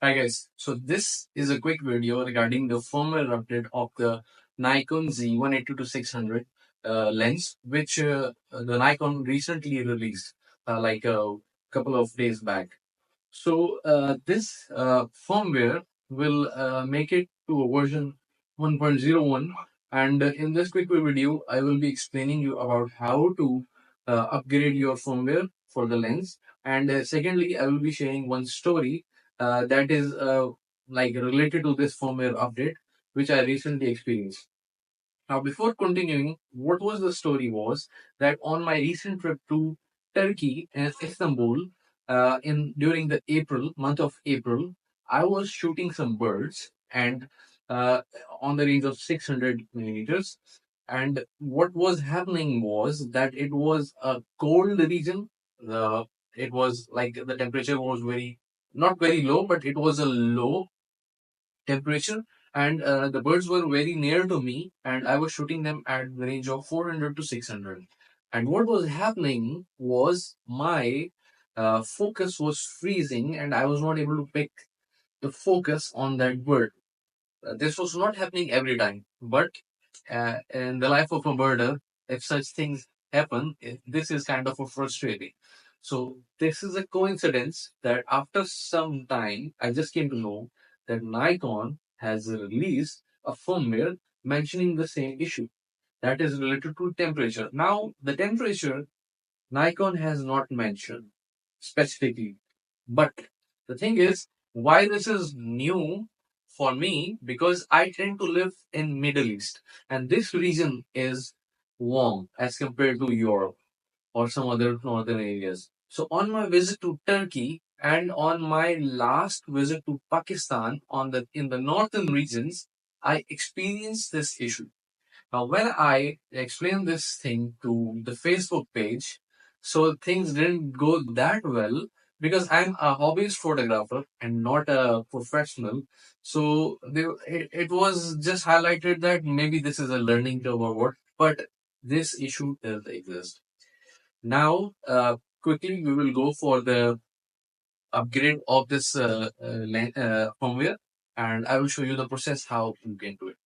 Hi guys, so this is a quick video regarding the firmware update of the Nikon Z 180-600 lens, which the Nikon recently released like a couple of days back. So this firmware will make it to a version 1.01, and in this quick video, I will be explaining you about how to upgrade your firmware for the lens. And secondly, I will be sharing one story that is like related to this firmware update, which I recently experienced. Now, before continuing, what was the story was that on my recent trip to Turkey and Istanbul, in during the April month of April, I was shooting some birds and uh, on the range of 600 millimeters. And what was happening was that it was a cold region. The it was like the temperature was very not very low, but it was a low temperature, and the birds were very near to me, and I was shooting them at the range of 400 to 600. And what was happening was my focus was freezing, and I was not able to pick the focus on that bird. This was not happening every time, but in the life of a birder, if such things happen, this is kind of a frustrating. So this is a coincidence that after some time, I just came to know that Nikon has released a firmware mentioning the same issue that is related to temperature. Now, the temperature Nikon has not mentioned specifically. But the thing is, why this is new for me, because I tend to live in Middle East, and this region is warm as compared to Europe or some other northern areas. So on my visit to Turkey and on my last visit to Pakistan on the in the northern regions, I experienced this issue. Now, when I explained this thing to the Facebook page, so things didn't go that well because I'm a hobbyist photographer and not a professional. So it was just highlighted that maybe this is a learning curve or what, but this issue does exist. Now, quickly, we will go for the upgrade of this firmware, and I will show you the process how you can do it.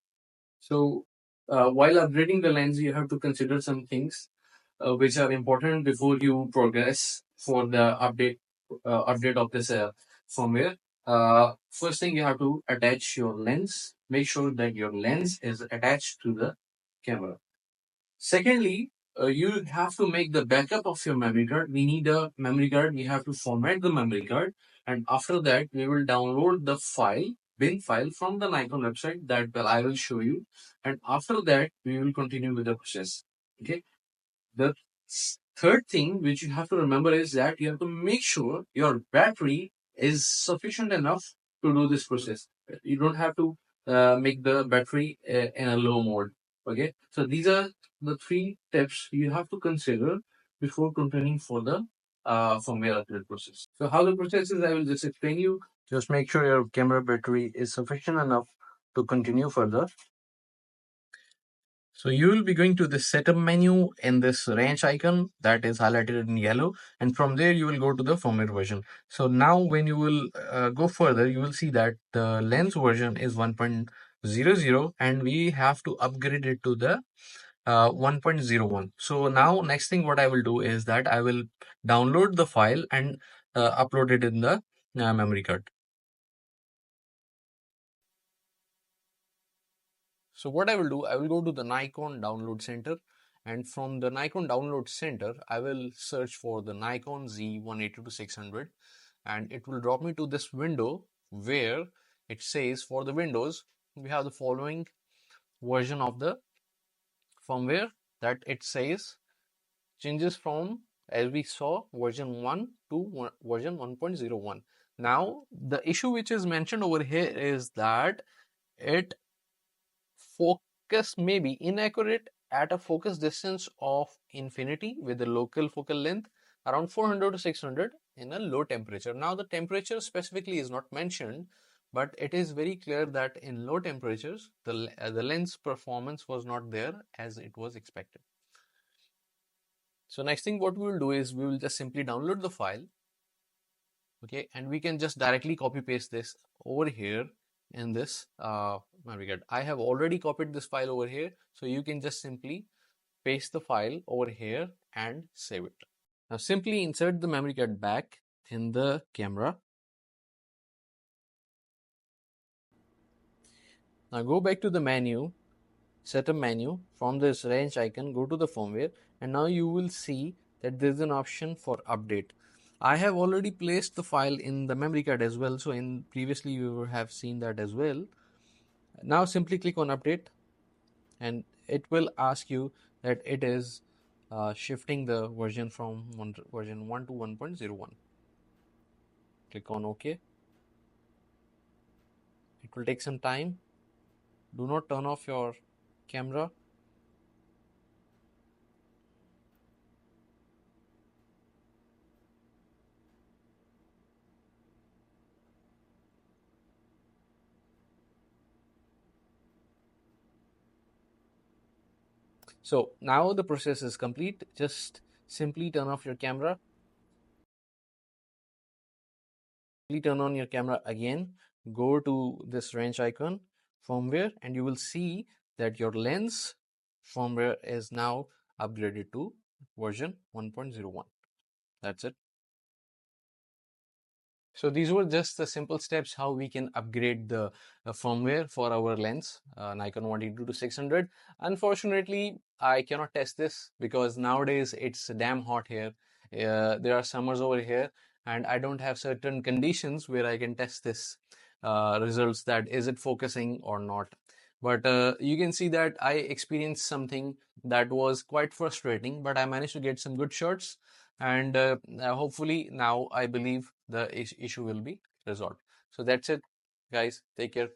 So, while upgrading the lens, you have to consider some things which are important before you progress for the update of this firmware. First thing, you have to attach your lens. Make sure that your lens is attached to the camera. Secondly, you have to make the backup of your memory card. We need a memory card. We have to format the memory card, and after that, we will download the file, bin file from the Nikon website that I will show you. And after that, we will continue with the process. Okay. The third thing which you have to remember is that you have to make sure your battery is sufficient enough to do this process. You don't have to make the battery in a low mode. Okay, so these are the three tips you have to consider before continuing for the firmware upgrade process. So how the process is, I will just explain you. Just make sure your camera battery is sufficient enough to continue further. So you will be going to the setup menu in this range icon that is highlighted in yellow, and from there you will go to the firmware version. So now when you will go further, you will see that the lens version is 1.00 and we have to upgrade it to the 1.01. So now next thing what I will do is that I will download the file and upload it in the memory card. So what I will do, I will go to the Nikon download center, and from the Nikon download center, I will search for the Nikon Z 180-600, and it will drop me to this window where it says for the Windows, we have the following version of the firmware that it says changes from, as we saw, version 1 to version 1.01. Now, the issue which is mentioned over here is that it focus may be inaccurate at a focus distance of infinity with the local focal length around 400 to 600 in a low temperature. Now the temperature specifically is not mentioned, but it is very clear that in low temperatures the lens performance was not there as it was expected. So next thing what we will do is we will just simply download the file, Okay, and we can just directly copy paste this over here in this memory card. I have already copied this file over here, so you can just simply paste the file over here and save it. Now simply insert the memory card back in the camera. Now go back to the menu, setup menu. From this range icon, go to the firmware, and now you will see that there is an option for update. I have already placed the file in the memory card as well, so in previously you have seen that as well. Now simply click on update, and it will ask you that it is shifting the version from version 1 to 1.01. Click on OK. It will take some time. Do not turn off your camera. So now the process is complete. Just simply turn off your camera. Turn on your camera again. Go to this range icon, firmware, and you will see that your lens firmware is now upgraded to version 1.01. That's it. So these were just the simple steps how we can upgrade the firmware for our lens, Nikon 180-600. Unfortunately, I cannot test this because nowadays it's damn hot here. There are summers over here, and I don't have certain conditions where I can test this results, that is it focusing or not. But you can see that I experienced something that was quite frustrating, but I managed to get some good shots, and hopefully now I believe the issue will be resolved. So that's it, guys. Take care.